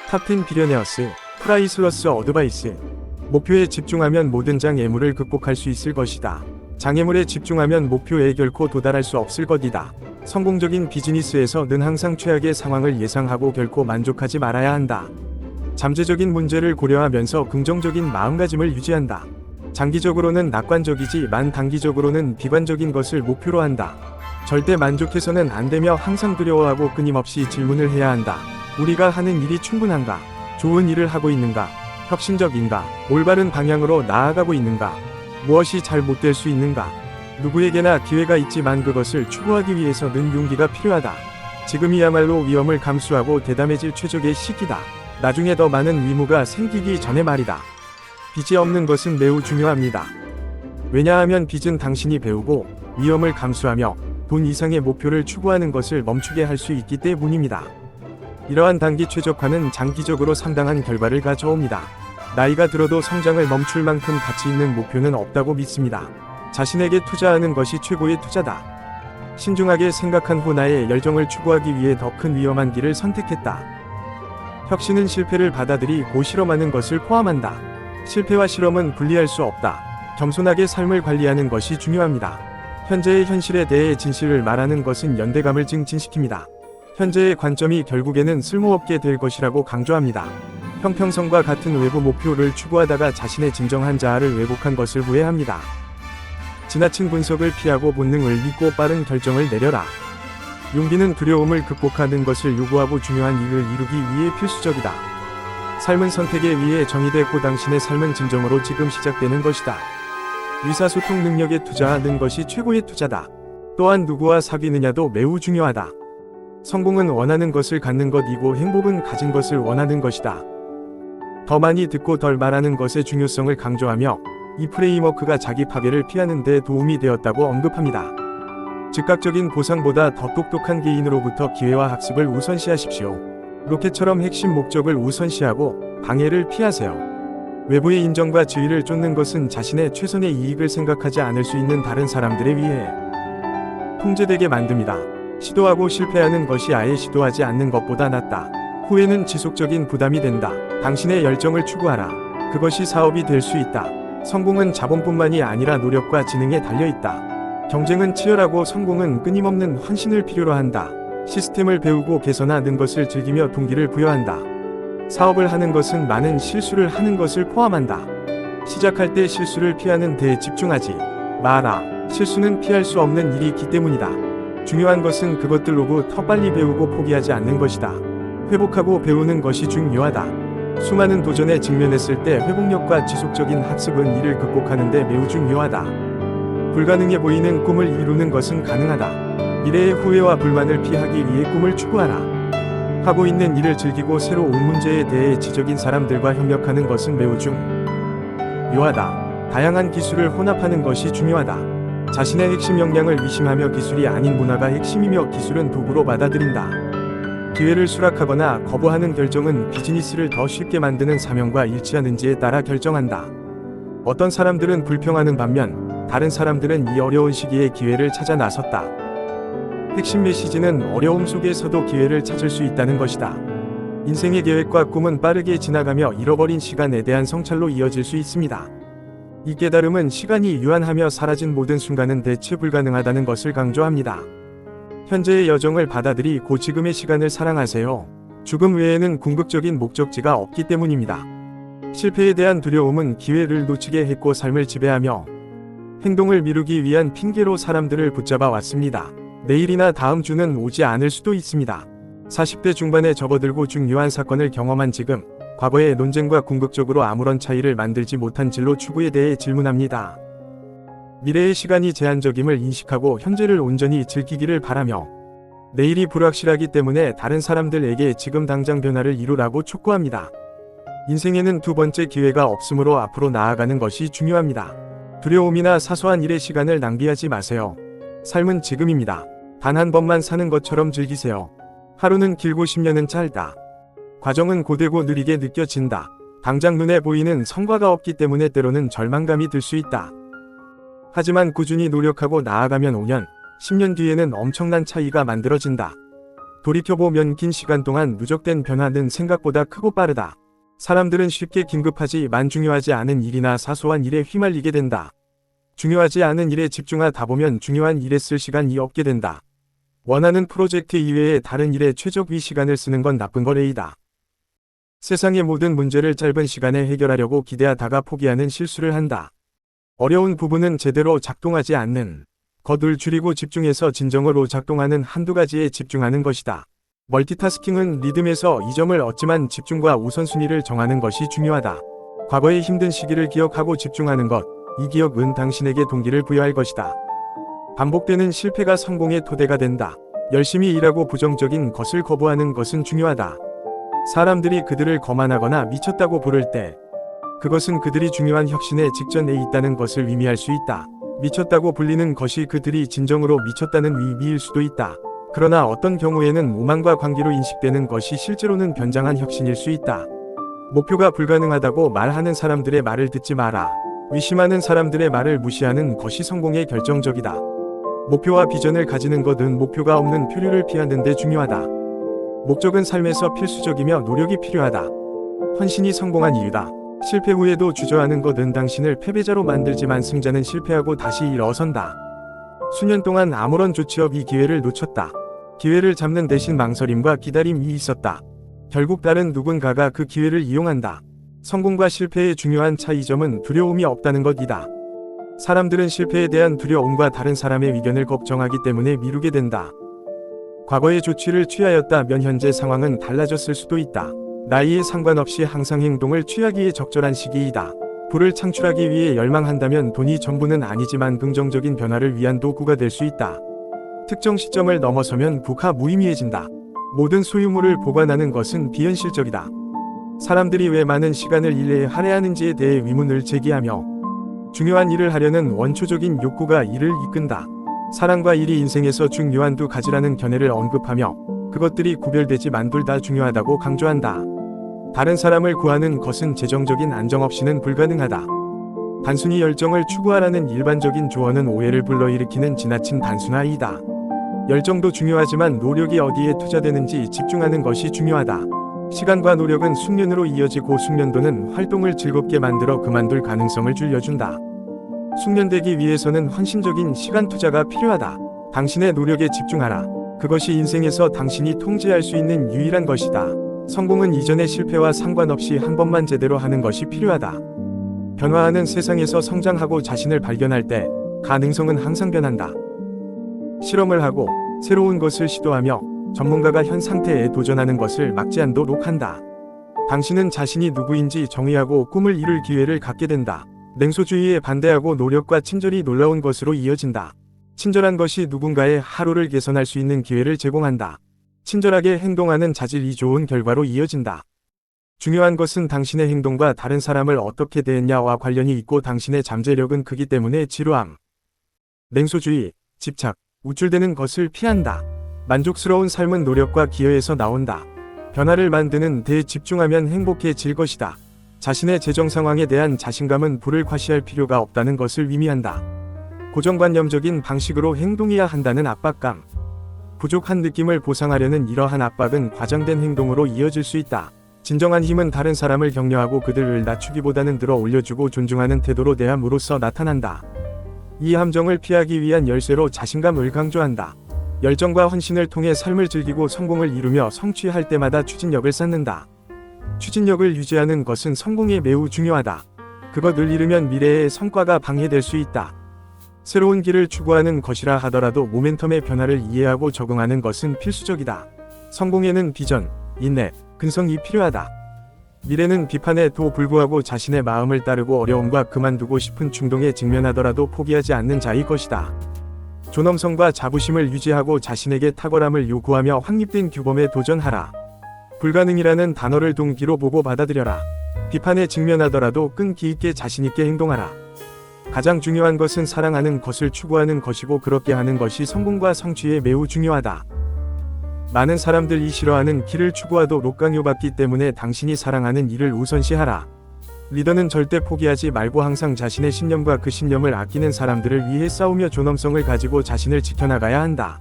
탑10 비려니어스 프라이슬러스 어드바이스. 목표에 집중하면 모든 장애물을 극복할 수 있을 것이다. 장애물에 집중하면 목표에 결코 도달할 수 없을 것이다. 성공적인 비즈니스에서 는 항상 최악의 상황을 예상하고 결코 만족하지 말아야 한다. 잠재적인 문제를 고려하면서 긍정적인 마음가짐을 유지한다. 장기적으로는 낙관적이지만 단기적으로는 비관적인 것을 목표로 한다. 절대 만족해서는 안 되며 항상 두려워하고 끊임없이 질문을 해야 한다. 우리가 하는 일이 충분한가? 좋은 일을 하고 있는가? 혁신적인가? 올바른 방향으로 나아가고 있는가? 무엇이 잘 못될 수 있는가? 누구에게나 기회가 있지만 그것을 추구하기 위해서는 용기가 필요하다. 지금이야말로 위험을 감수하고 대담해질 최적의 시기다. 나중에 더 많은 의무가 생기기 전에 말이다. 빚이 없는 것은 매우 중요합니다. 왜냐하면 빚은 당신이 배우고 위험을 감수하며 돈 이상의 목표를 추구하는 것을 멈추게 할 수 있기 때문입니다. 이러한 단기 최적화는 장기적으로 상당한 결과를 가져옵니다. 나이가 들어도 성장을 멈출 만큼 가치 있는 목표는 없다고 믿습니다. 자신에게 투자하는 것이 최고의 투자다. 신중하게 생각한 후 나의 열정을 추구하기 위해 더 큰 위험한 길을 선택했다. 혁신은 실패를 받아들이고 실험하는 것을 포함한다. 실패와 실험은 분리할 수 없다. 겸손하게 삶을 관리하는 것이 중요합니다. 현재의 현실에 대해 진실을 말하는 것은 연대감을 증진시킵니다. 현재의 관점이 결국에는 쓸모없게 될 것이라고 강조합니다. 형평성과 같은 외부 목표를 추구하다가 자신의 진정한 자아를 왜곡한 것을 후회합니다. 지나친 분석을 피하고 본능을 믿고 빠른 결정을 내려라. 용기는 두려움을 극복하는 것을 요구하고 중요한 일을 이루기 위해 필수적이다. 삶은 선택에 의해 정의되고 당신의 삶은 진정으로 지금 시작되는 것이다. 의사소통 능력에 투자하는 것이 최고의 투자다. 또한 누구와 사귀느냐도 매우 중요하다. 성공은 원하는 것을 갖는 것이고 행복은 가진 것을 원하는 것이다. 더 많이 듣고 덜 말하는 것의 중요성을 강조하며 이 프레임워크가 자기 파괴를 피하는 데 도움이 되었다고 언급합니다. 즉각적인 보상보다 더 똑똑한 개인으로부터 기회와 학습을 우선시하십시오. 로켓처럼 핵심 목적을 우선시하고 방해를 피하세요. 외부의 인정과 지위를 쫓는 것은 자신의 최선의 이익을 생각하지 않을 수 있는 다른 사람들에 의해 통제되게 만듭니다. 시도하고 실패하는 것이 아예 시도하지 않는 것보다 낫다. 후회는 지속적인 부담이 된다. 당신의 열정을 추구하라. 그것이 사업이 될 수 있다. 성공은 자본뿐만이 아니라 노력과 지능에 달려있다. 경쟁은 치열하고 성공은 끊임없는 헌신을 필요로 한다. 시스템을 배우고 개선하는 것을 즐기며 동기를 부여한다. 사업을 하는 것은 많은 실수를 하는 것을 포함한다. 시작할 때 실수를 피하는 데에 집중하지 마라. 실수는 피할 수 없는 일이기 때문이다. 중요한 것은 그것들로부터 빨리 배우고 포기하지 않는 것이다. 회복하고 배우는 것이 중요하다. 수많은 도전에 직면했을 때 회복력과 지속적인 학습은 이를 극복하는 데 매우 중요하다. 불가능해 보이는 꿈을 이루는 것은 가능하다. 미래의 후회와 불만을 피하기 위해 꿈을 추구하라. 하고 있는 일을 즐기고 새로운 문제에 대해 지적인 사람들과 협력하는 것은 매우 중요하다. 다양한 기술을 혼합하는 것이 중요하다. 자신의 핵심 역량을 의심하며 기술이 아닌 문화가 핵심이며 기술은 도구로 받아들인다. 기회를 수락하거나 거부하는 결정은 비즈니스를 더 쉽게 만드는 사명과 일치하는지에 따라 결정한다. 어떤 사람들은 불평하는 반면 다른 사람들은 이 어려운 시기에 기회를 찾아 나섰다. 핵심 메시지는 어려움 속에서도 기회를 찾을 수 있다는 것이다. 인생의 계획과 꿈은 빠르게 지나가며 잃어버린 시간에 대한 성찰로 이어질 수 있습니다. 이 깨달음은 시간이 유한하며 사라진 모든 순간은 대체 불가능하다는 것을 강조합니다. 현재의 여정을 받아들이고 지금의 시간을 사랑하세요. 죽음 외에는 궁극적인 목적지가 없기 때문입니다. 실패에 대한 두려움은 기회를 놓치게 했고 삶을 지배하며 행동을 미루기 위한 핑계로 사람들을 붙잡아 왔습니다. 내일이나 다음 주는 오지 않을 수도 있습니다. 40대 중반에 접어들고 중요한 사건을 경험한 지금, 과거의 논쟁과 궁극적으로 아무런 차이를 만들지 못한 진로 추구에 대해 질문합니다. 미래의 시간이 제한적임을 인식하고 현재를 온전히 즐기기를 바라며 내일이 불확실하기 때문에 다른 사람들에게 지금 당장 변화를 이루라고 촉구합니다. 인생에는 두 번째 기회가 없으므로 앞으로 나아가는 것이 중요합니다. 두려움이나 사소한 일의 시간을 낭비하지 마세요. 삶은 지금입니다. 단 한 번만 사는 것처럼 즐기세요. 하루는 길고 10년은 짧다. 과정은 고되고 느리게 느껴진다. 당장 눈에 보이는 성과가 없기 때문에 때로는 절망감이 들 수 있다. 하지만 꾸준히 노력하고 나아가면 5년, 10년 뒤에는 엄청난 차이가 만들어진다. 돌이켜보면 긴 시간 동안 누적된 변화는 생각보다 크고 빠르다. 사람들은 쉽게 긴급하지만 중요하지 않은 일이나 사소한 일에 휘말리게 된다. 중요하지 않은 일에 집중하다 보면 중요한 일에 쓸 시간이 없게 된다. 원하는 프로젝트 이외에 다른 일에 최적의 시간을 쓰는 건 나쁜 거래이다. 세상의 모든 문제를 짧은 시간에 해결하려고 기대하다가 포기하는 실수를 한다. 어려운 부분은 제대로 작동하지 않는 것을 줄이고 집중해서 진정으로 작동하는 한두 가지에 집중하는 것이다. 멀티타스킹은 리듬에서 이점을 얻지만 집중과 우선순위를 정하는 것이 중요하다. 과거의 힘든 시기를 기억하고 집중하는 것, 이 기억은 당신에게 동기를 부여할 것이다. 반복되는 실패가 성공의 토대가 된다. 열심히 일하고 부정적인 것을 거부하는 것은 중요하다. 사람들이 그들을 거만하거나 미쳤다고 부를 때 그것은 그들이 중요한 혁신의 직전에 있다는 것을 의미할 수 있다. 미쳤다고 불리는 것이 그들이 진정으로 미쳤다는 의미일 수도 있다. 그러나 어떤 경우에는 오만과 관계로 인식되는 것이 실제로는 변장한 혁신일 수 있다. 목표가 불가능하다고 말하는 사람들의 말을 듣지 마라. 의심하는 사람들의 말을 무시하는 것이 성공에 결정적이다. 목표와 비전을 가지는 것은 목표가 없는 표류를 피하는 데 중요하다. 목적은 삶에서 필수적이며 노력이 필요하다. 헌신이 성공한 이유다. 실패 후에도 주저하는 것은 당신을 패배자로 만들지만 승자는 실패하고 다시 일어선다. 수년 동안 아무런 조치 없이 기회를 놓쳤다. 기회를 잡는 대신 망설임과 기다림이 있었다. 결국 다른 누군가가 그 기회를 이용한다. 성공과 실패의 중요한 차이점은 두려움이 없다는 것이다. 사람들은 실패에 대한 두려움과 다른 사람의 의견을 걱정하기 때문에 미루게 된다. 과거의 조치를 취하였다면 현재 상황은 달라졌을 수도 있다. 나이에 상관없이 항상 행동을 취하기에 적절한 시기이다. 부를 창출하기 위해 열망한다면 돈이 전부는 아니지만 긍정적인 변화를 위한 도구가 될 수 있다. 특정 시점을 넘어서면 부가 무의미해진다. 모든 소유물을 보관하는 것은 비현실적이다. 사람들이 왜 많은 시간을 일에 할애하는지에 대해 의문을 제기하며 중요한 일을 하려는 원초적인 욕구가 이를 이끈다. 사랑과 일이 인생에서 중요한 두 가지라는 견해를 언급하며 그것들이 구별되지만 둘 다 중요하다고 강조한다. 다른 사람을 구하는 것은 재정적인 안정 없이는 불가능하다. 단순히 열정을 추구하라는 일반적인 조언은 오해를 불러일으키는 지나친 단순화이다. 열정도 중요하지만 노력이 어디에 투자되는지 집중하는 것이 중요하다. 시간과 노력은 숙련으로 이어지고 숙련도는 활동을 즐겁게 만들어 그만둘 가능성을 줄여준다. 숙련되기 위해서는 헌신적인 시간 투자가 필요하다. 당신의 노력에 집중하라. 그것이 인생에서 당신이 통제할 수 있는 유일한 것이다. 성공은 이전의 실패와 상관없이 한 번만 제대로 하는 것이 필요하다. 변화하는 세상에서 성장하고 자신을 발견할 때 가능성은 항상 변한다. 실험을 하고 새로운 것을 시도하며 전문가가 현 상태에 도전하는 것을 막지 않도록 한다. 당신은 자신이 누구인지 정의하고 꿈을 이룰 기회를 갖게 된다. 냉소주의에 반대하고 노력과 친절이 놀라운 것으로 이어진다. 친절한 것이 누군가의 하루를 개선할 수 있는 기회를 제공한다. 친절하게 행동하는 자질이 좋은 결과로 이어진다. 중요한 것은 당신의 행동과 다른 사람을 어떻게 대했냐와 관련이 있고 당신의 잠재력은 크기 때문에 지루함, 냉소주의, 집착, 우쭐대는 것을 피한다. 만족스러운 삶은 노력과 기여에서 나온다. 변화를 만드는 데에 집중하면 행복해질 것이다. 자신의 재정 상황에 대한 자신감은 불을 과시할 필요가 없다는 것을 의미한다. 고정관념적인 방식으로 행동해야 한다는 압박감, 부족한 느낌을 보상하려는 이러한 압박은 과장된 행동으로 이어질 수 있다. 진정한 힘은 다른 사람을 격려하고 그들을 낮추기보다는 들어 올려주고 존중하는 태도로 대함으로써 나타난다. 이 함정을 피하기 위한 열쇠로 자신감을 강조한다. 열정과 헌신을 통해 삶을 즐기고 성공을 이루며 성취할 때마다 추진력을 쌓는다. 추진력을 유지하는 것은 성공에 매우 중요하다. 그것을 잃으면 미래의 성과가 방해될 수 있다. 새로운 길을 추구하는 것이라 하더라도 모멘텀의 변화를 이해하고 적응하는 것은 필수적이다. 성공에는 비전, 인내, 근성이 필요하다. 미래는 비판에도 불구하고 자신의 마음을 따르고 어려움과 그만두고 싶은 충동에 직면하더라도 포기하지 않는 자의 것이다. 존엄성과 자부심을 유지하고 자신에게 탁월함을 요구하며 확립된 규범에 도전하라. 불가능이라는 단어를 동기로 보고 받아들여라. 비판에 직면하더라도 끈기 있게 자신있게 행동하라. 가장 중요한 것은 사랑하는 것을 추구하는 것이고 그렇게 하는 것이 성공과 성취에 매우 중요하다. 많은 사람들이 싫어하는 길을 추구하도록 강요받기 때문에 당신이 사랑하는 일을 우선시하라. 리더는 절대 포기하지 말고 항상 자신의 신념과 그 신념을 아끼는 사람들을 위해 싸우며 존엄성을 가지고 자신을 지켜나가야 한다.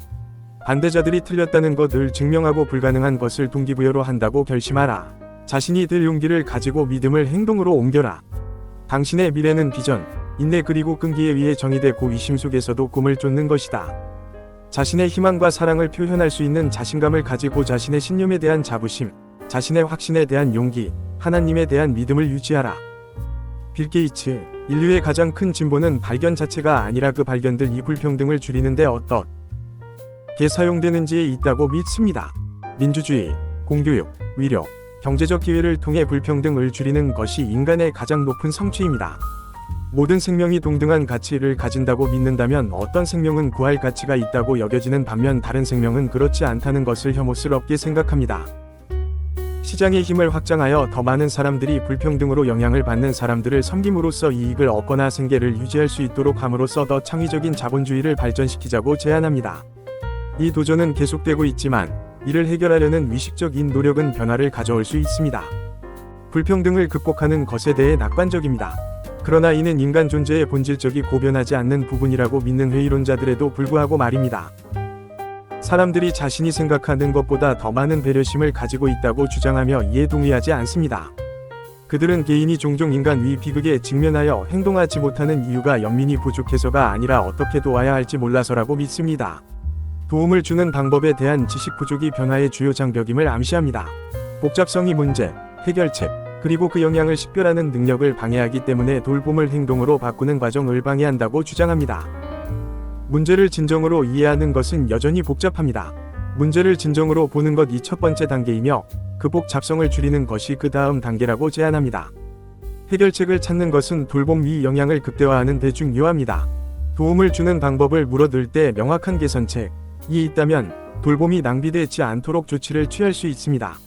반대자들이 틀렸다는 것을 증명하고 불가능한 것을 동기부여로 한다고 결심하라. 자신이 들 용기를 가지고 믿음을 행동으로 옮겨라. 당신의 미래는 비전, 인내 그리고 끈기에 의해 정의되고 위심 속에서도 꿈을 쫓는 것이다. 자신의 희망과 사랑을 표현할 수 있는 자신감을 가지고 자신의 신념에 대한 자부심, 자신의 확신에 대한 용기, 하나님에 대한 믿음을 유지하라. 빌 게이츠, 인류의 가장 큰 진보는 발견 자체가 아니라 그 발견들 이 불평등을 줄이는데 어떻게 사용되는지에 있다고 믿습니다. 민주주의, 공교육, 위력, 경제적 기회를 통해 불평등을 줄이는 것이 인간의 가장 높은 성취입니다. 모든 생명이 동등한 가치를 가진다고 믿는다면 어떤 생명은 구할 가치가 있다고 여겨지는 반면 다른 생명은 그렇지 않다는 것을 혐오스럽게 생각합니다. 시장의 힘을 확장하여 더 많은 사람들이 불평등으로 영향을 받는 사람들을 섬김으로써 이익을 얻거나 생계를 유지할 수 있도록 함으로써 더 창의적인 자본주의를 발전시키자고 제안합니다. 이 도전은 계속되고 있지만 이를 해결하려는 위식적인 노력은 변화를 가져올 수 있습니다. 불평등을 극복하는 것에 대해 낙관적입니다. 그러나 이는 인간 존재의 본질적이고 변하지 않는 부분이라고 믿는 회의론자들에도 불구하고 말입니다. 사람들이 자신이 생각하는 것보다 더 많은 배려심을 가지고 있다고 주장하며 이에 동의하지 않습니다. 그들은 개인이 종종 인간 위 비극에 직면하여 행동하지 못하는 이유가 연민이 부족해서가 아니라 어떻게 도와야 할지 몰라서라고 믿습니다. 도움을 주는 방법에 대한 지식 부족이 변화의 주요 장벽임을 암시합니다. 복잡성이 문제, 해결책, 그리고 그 영향을 식별하는 능력을 방해하기 때문에 돌봄을 행동으로 바꾸는 과정을 방해한다고 주장합니다. 문제를 진정으로 이해하는 것은 여전히 복잡합니다. 문제를 진정으로 보는 것이 첫 번째 단계이며 그 복잡성을 줄이는 것이 그 다음 단계라고 제안합니다. 해결책을 찾는 것은 돌봄 위 영향을 극대화하는 데 중요합니다. 도움을 주는 방법을 물어들 때 명확한 개선책이 있다면 돌봄이 낭비되지 않도록 조치를 취할 수 있습니다.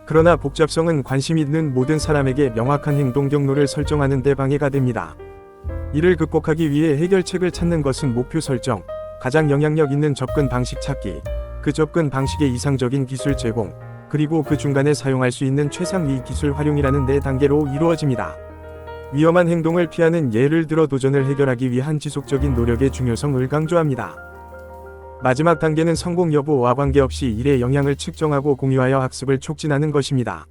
그러나 복잡성은 관심 있는 모든 사람에게 명확한 행동 경로를 설정하는 데 방해가 됩니다. 이를 극복하기 위해 해결책을 찾는 것은 목표 설정, 가장 영향력 있는 접근 방식 찾기, 그 접근 방식의 이상적인 기술 제공, 그리고 그 중간에 사용할 수 있는 최상위 기술 활용이라는 네 단계로 이루어집니다. 위험한 행동을 피하는 예를 들어 도전을 해결하기 위한 지속적인 노력의 중요성을 강조합니다. 마지막 단계는 성공 여부와 관계없이 일의 영향을 측정하고 공유하여 학습을 촉진하는 것입니다.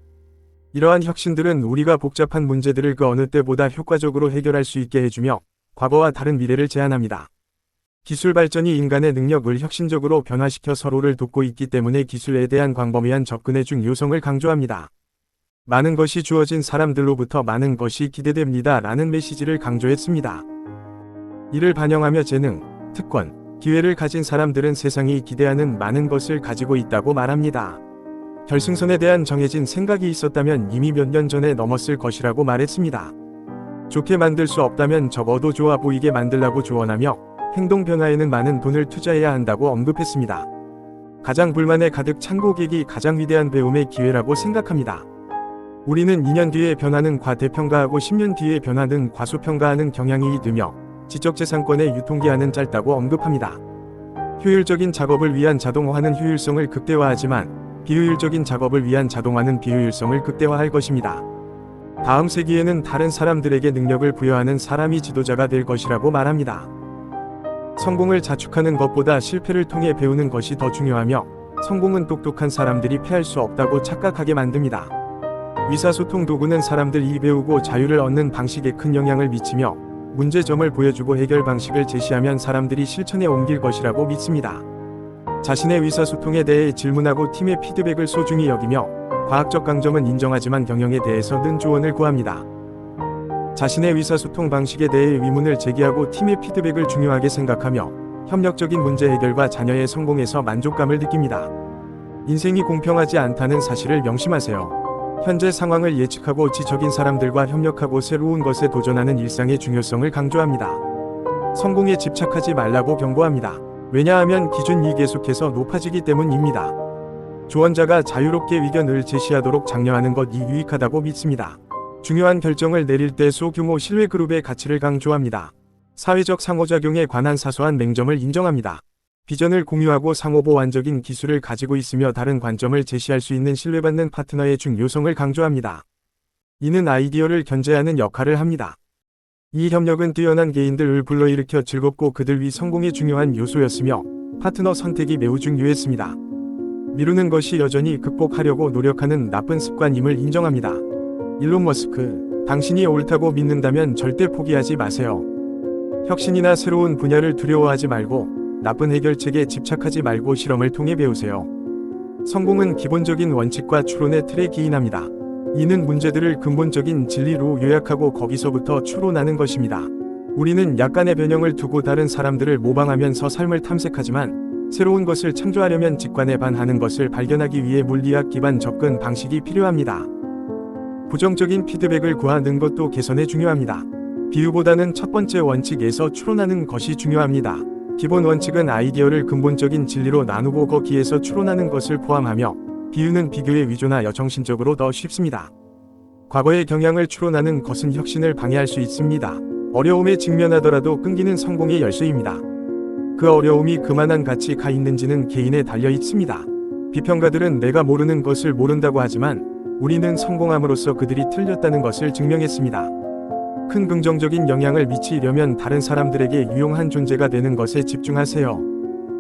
이러한 혁신들은 우리가 복잡한 문제들을 그 어느 때보다 효과적으로 해결할 수 있게 해주며 과거와 다른 미래를 제안합니다. 기술 발전이 인간의 능력을 혁신적으로 변화시켜 서로를 돕고 있기 때문에 기술에 대한 광범위한 접근의 중요성을 강조합니다. 많은 것이 주어진 사람들로부터 많은 것이 기대됩니다 라는 메시지를 강조했습니다. 이를 반영하며 재능, 특권, 기회를 가진 사람들은 세상이 기대하는 많은 것을 가지고 있다고 말합니다. 결승선에 대한 정해진 생각이 있었다면 이미 몇 년 전에 넘었을 것이라고 말했습니다. 좋게 만들 수 없다면 적어도 좋아 보이게 만들라고 조언하며 행동 변화에는 많은 돈을 투자해야 한다고 언급했습니다. 가장 불만에 가득 찬 고객이 가장 위대한 배움의 기회라고 생각합니다. 우리는 2년 뒤에 변화는 과대평가하고 10년 뒤에 변화는 과소평가하는 경향이 있으며 지적재산권의 유통기한은 짧다고 언급합니다. 효율적인 작업을 위한 자동화는 효율성을 극대화하지만 비효율적인 작업을 위한 자동화는 비효율성을 극대화할 것입니다. 다음 세기에는 다른 사람들에게 능력을 부여하는 사람이 지도자가 될 것이라고 말합니다. 성공을 자축하는 것보다 실패를 통해 배우는 것이 더 중요하며 성공은 똑똑한 사람들이 패할 수 없다고 착각하게 만듭니다. 의사소통 도구는 사람들이 배우고 자유를 얻는 방식에 큰 영향을 미치며 문제점을 보여주고 해결 방식을 제시하면 사람들이 실천에 옮길 것이라고 믿습니다. 자신의 의사소통에 대해 질문하고 팀의 피드백을 소중히 여기며 과학적 강점은 인정하지만 경영에 대해서는 조언을 구합니다. 자신의 의사소통 방식에 대해 의문을 제기하고 팀의 피드백을 중요하게 생각하며 협력적인 문제 해결과 자녀의 성공에서 만족감을 느낍니다. 인생이 공평하지 않다는 사실을 명심하세요. 현재 상황을 예측하고 지적인 사람들과 협력하고 새로운 것에 도전하는 일상의 중요성을 강조합니다. 성공에 집착하지 말라고 경고합니다. 왜냐하면 기준이 계속해서 높아지기 때문입니다. 조언자가 자유롭게 의견을 제시하도록 장려하는 것이 유익하다고 믿습니다. 중요한 결정을 내릴 때 소규모 신뢰 그룹의 가치를 강조합니다. 사회적 상호작용에 관한 사소한 맹점을 인정합니다. 비전을 공유하고 상호 보완적인 기술을 가지고 있으며 다른 관점을 제시할 수 있는 신뢰받는 파트너의 중요성을 강조합니다. 이는 아이디어를 견제하는 역할을 합니다. 이 협력은 뛰어난 개인들을 불러일으켜 즐겁고 그들 위 성공의 중요한 요소였으며 파트너 선택이 매우 중요했습니다. 미루는 것이 여전히 극복하려고 노력하는 나쁜 습관임을 인정합니다. 일론 머스크, 당신이 옳다고 믿는다면 절대 포기하지 마세요. 혁신이나 새로운 분야를 두려워하지 말고 나쁜 해결책에 집착하지 말고 실험을 통해 배우세요. 성공은 기본적인 원칙과 추론의 틀에 기인합니다. 이는 문제들을 근본적인 진리로 요약하고 거기서부터 추론하는 것입니다. 우리는 약간의 변형을 두고 다른 사람들을 모방하면서 삶을 탐색하지만 새로운 것을 창조하려면 직관에 반하는 것을 발견하기 위해 물리학 기반 접근 방식이 필요합니다. 부정적인 피드백을 구하는 것도 개선에 중요합니다. 비유보다는 첫 번째 원칙에서 추론하는 것이 중요합니다. 기본 원칙은 아이디어를 근본적인 진리로 나누고 거기에서 추론하는 것을 포함하며 비유는 비교에 위조하여 정신적으로 더 쉽습니다. 과거의 경향을 추론하는 것은 혁신을 방해할 수 있습니다. 어려움에 직면하더라도 끈기는 성공의 열쇠입니다. 그 어려움이 그만한 가치가 있는지는 개인에 달려 있습니다. 비평가들은 내가 모르는 것을 모른다고 하지만 우리는 성공함으로써 그들이 틀렸다는 것을 증명했습니다. 큰 긍정적인 영향을 미치려면 다른 사람들에게 유용한 존재가 되는 것에 집중하세요.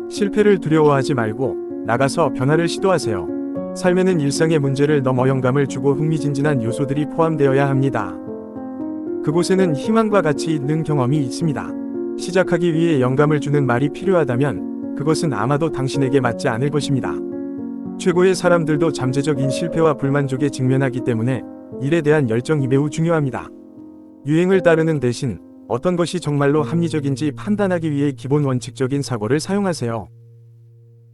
실패를 두려워하지 말고 나가서 변화를 시도하세요. 삶에는 일상의 문제를 넘어 영감을 주고 흥미진진한 요소들이 포함되어야 합니다. 그곳에는 희망과 가치 있는 경험이 있습니다. 시작하기 위해 영감을 주는 말이 필요하다면 그것은 아마도 당신에게 맞지 않을 것입니다. 최고의 사람들도 잠재적인 실패와 불만족에 직면하기 때문에 일에 대한 열정이 매우 중요합니다. 유행을 따르는 대신 어떤 것이 정말로 합리적인지 판단하기 위해 기본 원칙적인 사고를 사용하세요.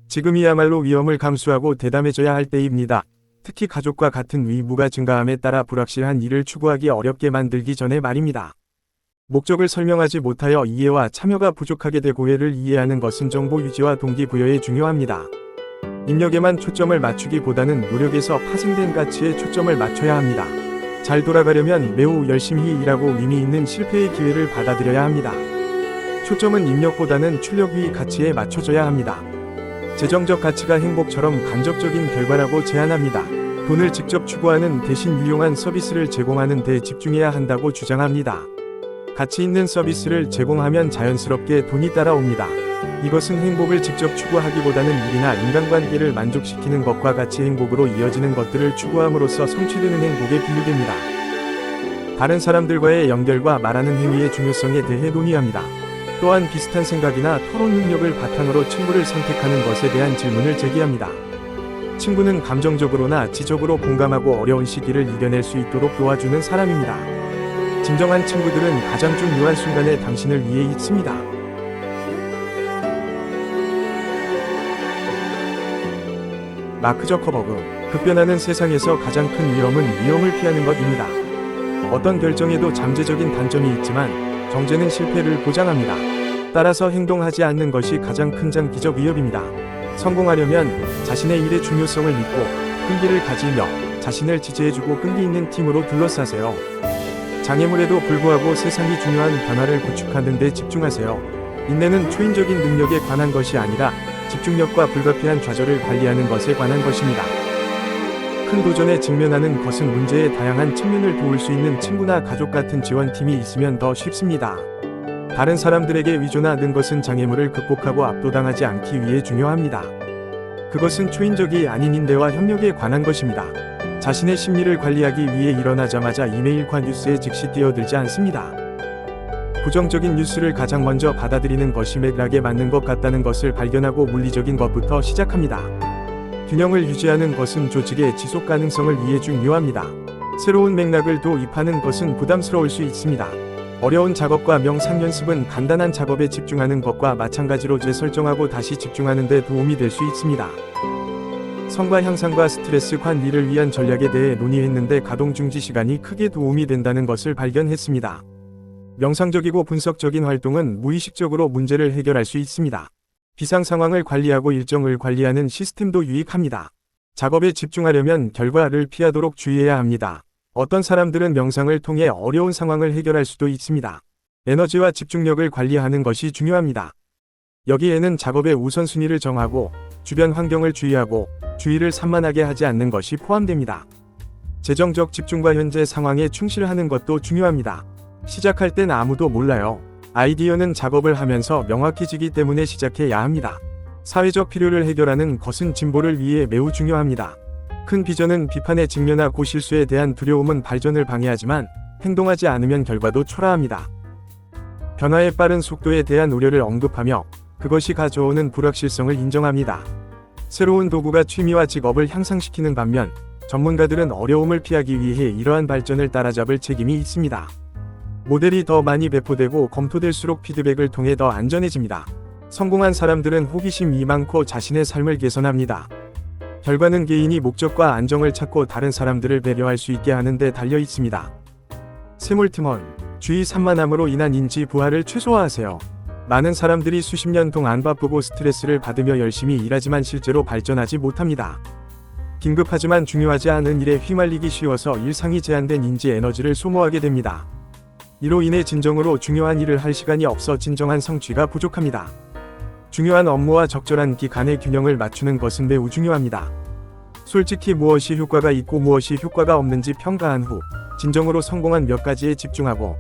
지금이야말로 위험을 감수하고 대담해져야 할 때입니다. 특히 가족과 같은 의무가 증가함에 따라 불확실한 일을 추구하기 어렵게 만들기 전에 말입니다. 목적을 설명하지 못하여 이해와 참여가 부족하게 되고 이해를 이해하는 것은 정보 유지와 동기부여에 중요합니다. 입력에만 초점을 맞추기보다는 노력에서 파생된 가치에 초점을 맞춰야 합니다. 잘 돌아가려면 매우 열심히 일하고 의미 있는 실패의 기회를 받아들여야 합니다. 초점은 입력보다는 출력의 가치에 맞춰져야 합니다. 재정적 가치가 행복처럼 간접적인 결과라고 제안합니다. 돈을 직접 추구하는 대신 유용한 서비스를 제공하는 데 집중해야 한다고 주장합니다. 가치 있는 서비스를 제공하면 자연스럽게 돈이 따라옵니다. 이것은 행복을 직접 추구하기보다는 일이나 인간관계를 만족시키는 것과 같이 행복으로 이어지는 것들을 추구함으로써 성취되는 행복에 비유됩니다. 다른 사람들과의 연결과 말하는 행위의 중요성에 대해 논의합니다. 또한 비슷한 생각이나 토론 능력을 바탕으로 친구를 선택하는 것에 대한 질문을 제기합니다. 친구는 감정적으로나 지적으로 공감하고 어려운 시기를 이겨낼 수 있도록 도와주는 사람입니다. 진정한 친구들은 가장 중요한 순간에 당신을 위해 있습니다. 마크 저커버그, 급변하는 세상에서 가장 큰 위험은 위험을 피하는 것입니다. 어떤 결정에도 잠재적인 단점이 있지만 정제는 실패를 보장합니다. 따라서 행동하지 않는 것이 가장 큰 장기적 위협입니다. 성공하려면 자신의 일의 중요성을 믿고 끈기를 가지며 자신을 지지해주고 끈기 있는 팀으로 둘러싸세요. 장애물에도 불구하고 세상이 중요한 변화를 구축하는 데 집중하세요. 인내는 초인적인 능력에 관한 것이 아니라 집중력과 불가피한 좌절을 관리하는 것에 관한 것입니다. 큰 도전에 직면하는 것은 문제의 다양한 측면을 도울 수 있는 친구나 가족 같은 지원팀이 있으면 더 쉽습니다. 다른 사람들에게 위조하는 것은 장애물을 극복하고 압도당하지 않기 위해 중요합니다. 그것은 초인적이 아닌 인내와 협력에 관한 것입니다. 자신의 심리를 관리하기 위해 일어나자마자 이메일과 뉴스에 즉시 뛰어들지 않습니다. 부정적인 뉴스를 가장 먼저 받아들이는 것이 맥락에 맞는 것 같다는 것을 발견하고 물리적인 것부터 시작합니다. 균형을 유지하는 것은 조직의 지속 가능성을 위해 중요합니다. 새로운 맥락을 도입하는 것은 부담스러울 수 있습니다. 어려운 작업과 명상 연습은 간단한 작업에 집중하는 것과 마찬가지로 재설정하고 다시 집중하는 데 도움이 될 수 있습니다. 성과 향상과 스트레스 관리를 위한 전략에 대해 논의했는데 가동 중지 시간이 크게 도움이 된다는 것을 발견했습니다. 명상적이고 분석적인 활동은 무의식적으로 문제를 해결할 수 있습니다. 비상 상황을 관리하고 일정을 관리하는 시스템도 유익합니다. 작업에 집중하려면 결과를 피하도록 주의해야 합니다. 어떤 사람들은 명상을 통해 어려운 상황을 해결할 수도 있습니다. 에너지와 집중력을 관리하는 것이 중요합니다. 여기에는 작업의 우선순위를 정하고 주변 환경을 주의하고 주의를 산만하게 하지 않는 것이 포함됩니다. 재정적 집중과 현재 상황에 충실하는 것도 중요합니다. 시작할 땐 아무도 몰라요. 아이디어는 작업을 하면서 명확해지기 때문에 시작해야 합니다. 사회적 필요를 해결하는 것은 진보를 위해 매우 중요합니다. 큰 비전은 비판에 직면하고 실수에 대한 두려움은 발전을 방해하지만 행동하지 않으면 결과도 초라합니다. 변화의 빠른 속도에 대한 우려를 언급하며 그것이 가져오는 불확실성을 인정합니다. 새로운 도구가 취미와 직업을 향상시키는 반면 전문가들은 어려움을 피하기 위해 이러한 발전을 따라잡을 책임이 있습니다. 모델이 더 많이 배포되고 검토될수록 피드백을 통해 더 안전해집니다. 성공한 사람들은 호기심이 많고 자신의 삶을 개선합니다. 결과는 개인이 목적과 안정을 찾고 다른 사람들을 배려할 수 있게 하는 데 달려 있습니다. 세물트먼, 주의 산만함으로 인한 인지 부하를 최소화하세요. 많은 사람들이 수십 년 동안 바쁘고 스트레스를 받으며 열심히 일하지만 실제로 발전하지 못합니다. 긴급하지만 중요하지 않은 일에 휘말리기 쉬워서 일상이 제한된 인지 에너지를 소모하게 됩니다. 이로 인해 진정으로 중요한 일을 할 시간이 없어 진정한 성취가 부족합니다. 중요한 업무와 적절한 기간의 균형을 맞추는 것은 매우 중요합니다. 솔직히 무엇이 효과가 있고 무엇이 효과가 없는지 평가한 후 진정으로 성공한 몇 가지에 집중하고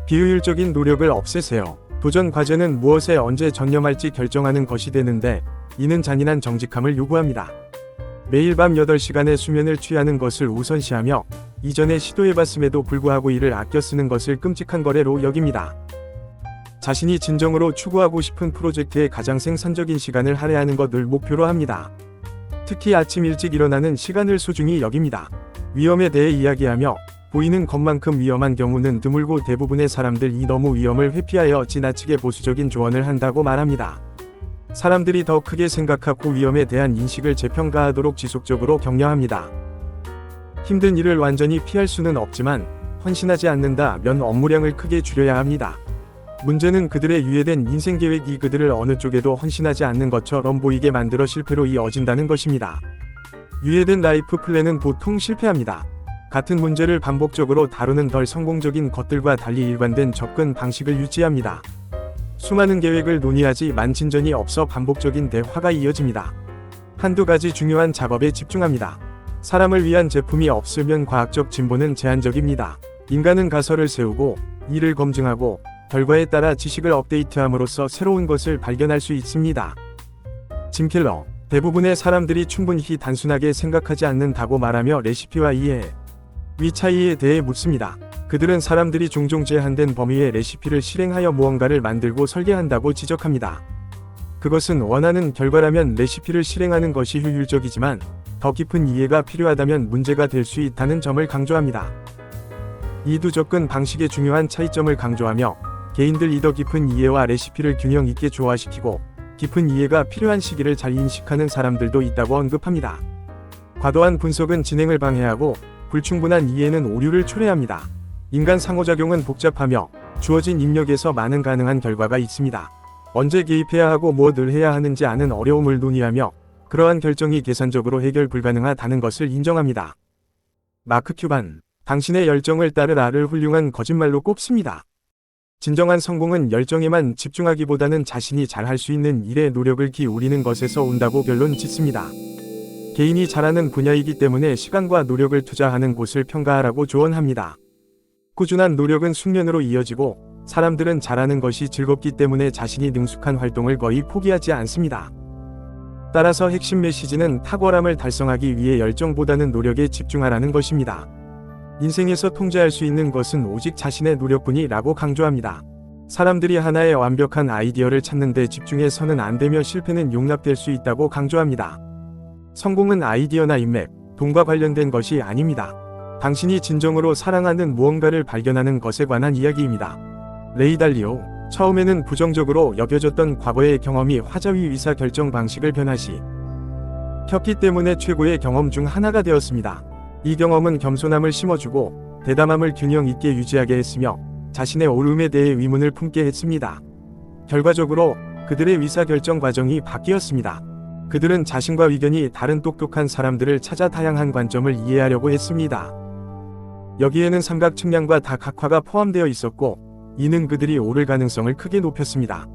비효율적인 노력을 없애세요. 도전 과제는 무엇에 언제 전념할지 결정하는 것이 되는데 이는 잔인한 정직함을 요구합니다. 매일 밤 8시간의 수면을 취하는 것을 우선시하며 이전에 시도해봤음에도 불구하고 이를 아껴 쓰는 것을 끔찍한 거래로 여깁니다. 자신이 진정으로 추구하고 싶은 프로젝트에 가장 생산적인 시간을 할애하는 것을 목표로 합니다. 특히 아침 일찍 일어나는 시간을 소중히 여깁니다. 위험에 대해 이야기하며 보이는 것만큼 위험한 경우는 드물고 대부분의 사람들이 너무 위험을 회피하여 지나치게 보수적인 조언을 한다고 말합니다. 사람들이 더 크게 생각하고 위험에 대한 인식을 재평가하도록 지속적으로 격려합니다. 힘든 일을 완전히 피할 수는 없지만 헌신하지 않는다면 업무량을 크게 줄여야 합니다. 문제는 그들의 유예된 인생계획이 그들을 어느 쪽에도 헌신하지 않는 것처럼 보이게 만들어 실패로 이어진다는 것입니다. 유예된 라이프 플랜은 보통 실패합니다. 같은 문제를 반복적으로 다루는 덜 성공적인 것들과 달리 일관된 접근 방식을 유지합니다. 수많은 계획을 논의하지만 진전이 없어 반복적인 대화가 이어집니다. 한두 가지 중요한 작업에 집중합니다. 사람을 위한 제품이 없으면 과학적 진보는 제한적입니다. 인간은 가설을 세우고 이를 검증하고 결과에 따라 지식을 업데이트함으로써 새로운 것을 발견할 수 있습니다. 짐 켈러, 대부분의 사람들이 충분히 단순하게 생각하지 않는다고 말하며 레시피와 이해, 위 차이에 대해 묻습니다. 그들은 사람들이 종종 제한된 범위의 레시피를 실행하여 무언가를 만들고 설계한다고 지적합니다. 그것은 원하는 결과라면 레시피를 실행하는 것이 효율적이지만 더 깊은 이해가 필요하다면 문제가 될 수 있다는 점을 강조합니다. 이 두 접근 방식의 중요한 차이점을 강조하며 개인들이 더 깊은 이해와 레시피를 균형 있게 조화시키고 깊은 이해가 필요한 시기를 잘 인식하는 사람들도 있다고 언급합니다. 과도한 분석은 진행을 방해하고 불충분한 이해는 오류를 초래합니다. 인간 상호작용은 복잡하며 주어진 입력에서 많은 가능한 결과가 있습니다. 언제 개입해야 하고 무엇을 해야 하는지 아는 어려움을 논의하며 그러한 결정이 계산적으로 해결 불가능하다는 것을 인정합니다. 마크 큐반, 당신의 열정을 따르라를 훌륭한 거짓말로 꼽습니다. 진정한 성공은 열정에만 집중하기보다는 자신이 잘할 수 있는 일에 노력을 기울이는 것에서 온다고 결론 짓습니다. 개인이 잘하는 분야이기 때문에 시간과 노력을 투자하는 곳을 평가하라고 조언합니다. 꾸준한 노력은 숙련으로 이어지고 사람들은 잘하는 것이 즐겁기 때문에 자신이 능숙한 활동을 거의 포기하지 않습니다. 따라서 핵심 메시지는 탁월함을 달성하기 위해 열정보다는 노력에 집중하라는 것입니다. 인생에서 통제할 수 있는 것은 오직 자신의 노력뿐이라고 강조합니다. 사람들이 하나의 완벽한 아이디어를 찾는 데 집중해서는 안 되며 실패는 용납될 수 있다고 강조합니다. 성공은 아이디어나 인맥, 돈과 관련된 것이 아닙니다. 당신이 진정으로 사랑하는 무언가를 발견하는 것에 관한 이야기입니다. 레이 달리오, 처음에는 부정적으로 여겨졌던 과거의 경험이 화자위 의사 결정 방식을 변화시켰기 때문에 최고의 경험 중 하나가 되었습니다. 이 경험은 겸손함을 심어주고 대담함을 균형 있게 유지하게 했으며 자신의 옳음에 대해 의문을 품게 했습니다. 결과적으로 그들의 의사결정 과정이 바뀌었습니다. 그들은 자신과 의견이 다른 똑똑한 사람들을 찾아 다양한 관점을 이해하려고 했습니다. 여기에는 삼각 측량과 다각화가 포함되어 있었고, 이는 그들이 오를 가능성을 크게 높였습니다.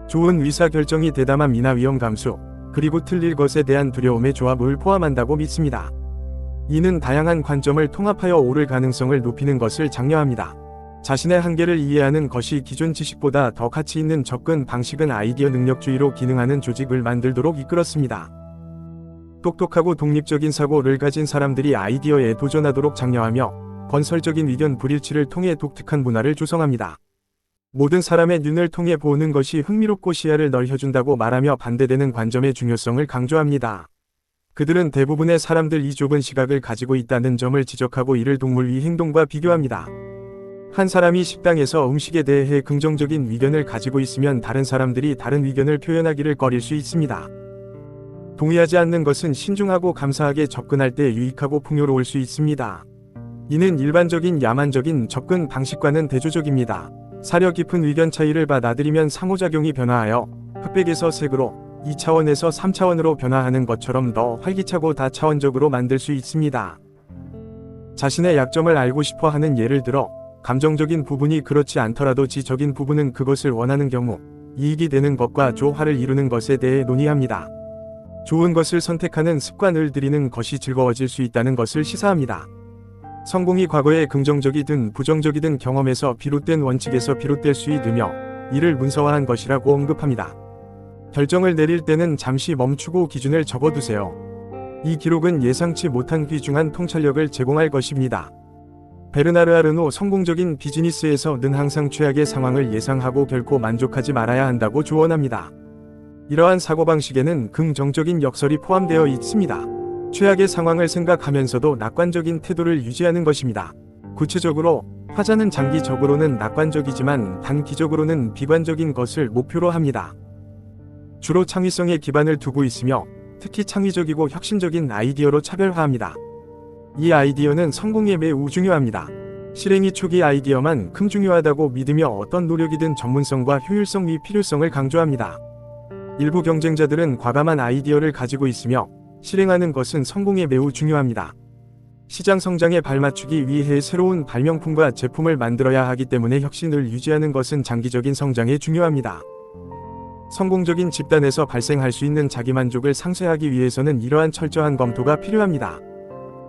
좋은 의사결정이 대담한 미나 위험 감수, 그리고 틀릴 것에 대한 두려움의 조합을 포함한다고 믿습니다. 이는 다양한 관점을 통합하여 오를 가능성을 높이는 것을 장려합니다. 자신의 한계를 이해하는 것이 기존 지식보다 더 가치 있는 접근 방식은 아이디어 능력주의로 기능하는 조직을 만들도록 이끌었습니다. 똑똑하고 독립적인 사고를 가진 사람들이 아이디어에 도전하도록 장려하며 건설적인 의견 불일치를 통해 독특한 문화를 조성합니다. 모든 사람의 눈을 통해 보는 것이 흥미롭고 시야를 넓혀준다고 말하며 반대되는 관점의 중요성을 강조합니다. 그들은 대부분의 사람들이 좁은 시각을 가지고 있다는 점을 지적하고 이를 동물의 행동과 비교합니다. 한 사람이 식당에서 음식에 대해 긍정적인 의견을 가지고 있으면 다른 사람들이 다른 의견을 표현하기를 꺼릴 수 있습니다. 동의하지 않는 것은 신중하고 감사하게 접근할 때 유익하고 풍요로울 수 있습니다. 이는 일반적인 야만적인 접근 방식과는 대조적입니다. 사려 깊은 의견 차이를 받아들이면 상호작용이 변화하여 흑백에서 색으로, 2차원에서 3차원으로 변화하는 것처럼 더 활기차고 다차원적으로 만들 수 있습니다. 자신의 약점을 알고 싶어 하는 예를 들어 감정적인 부분이 그렇지 않더라도 지적인 부분은 그것을 원하는 경우 이익이 되는 것과 조화를 이루는 것에 대해 논의합니다. 좋은 것을 선택하는 습관을 들이는 것이 즐거워질 수 있다는 것을 시사합니다. 성공이 과거의 긍정적이든 부정적이든 경험에서 비롯된 원칙에서 비롯될 수 있으며 이를 문서화한 것이라고 언급합니다. 결정을 내릴 때는 잠시 멈추고 기준을 적어두세요. 이 기록은 예상치 못한 귀중한 통찰력을 제공할 것입니다. 베르나르 아르노 성공적인 비즈니스에서는 항상 최악의 상황을 예상하고 결코 만족하지 말아야 한다고 조언합니다. 이러한 사고방식에는 긍정적인 역설이 포함되어 있습니다. 최악의 상황을 생각하면서도 낙관적인 태도를 유지하는 것입니다. 구체적으로 화자는 장기적으로는 낙관적이지만 단기적으로는 비관적인 것을 목표로 합니다. 주로 창의성에 기반을 두고 있으며 특히 창의적이고 혁신적인 아이디어로 차별화합니다. 이 아이디어는 성공에 매우 중요합니다. 실행이 초기 아이디어만큼 중요하다고 믿으며 어떤 노력이든 전문성과 효율성 및 필요성을 강조합니다. 일부 경쟁자들은 과감한 아이디어를 가지고 있으며 실행하는 것은 성공에 매우 중요합니다. 시장 성장에 발맞추기 위해 새로운 발명품과 제품을 만들어야 하기 때문에 혁신을 유지하는 것은 장기적인 성장에 중요합니다. 성공적인 집단에서 발생할 수 있는 자기만족을 상쇄하기 위해서는 이러한 철저한 검토가 필요합니다.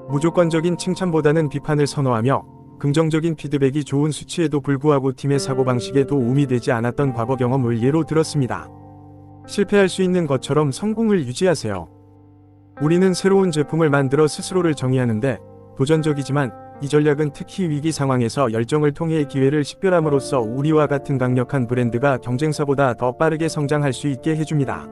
무조건적인 칭찬보다는 비판을 선호하며 긍정적인 피드백이 좋은 수치에도 불구하고 팀의 사고방식에 도움이 되지 않았던 과거 경험을 예로 들었습니다. 실패할 수 있는 것처럼 성공을 유지하세요. 우리는 새로운 제품을 만들어 스스로를 정의하는데 도전적이지만 이 전략은 특히 위기 상황에서 열정을 통해 기회를 식별함으로써 우리와 같은 강력한 브랜드가 경쟁사보다 더 빠르게 성장할 수 있게 해줍니다.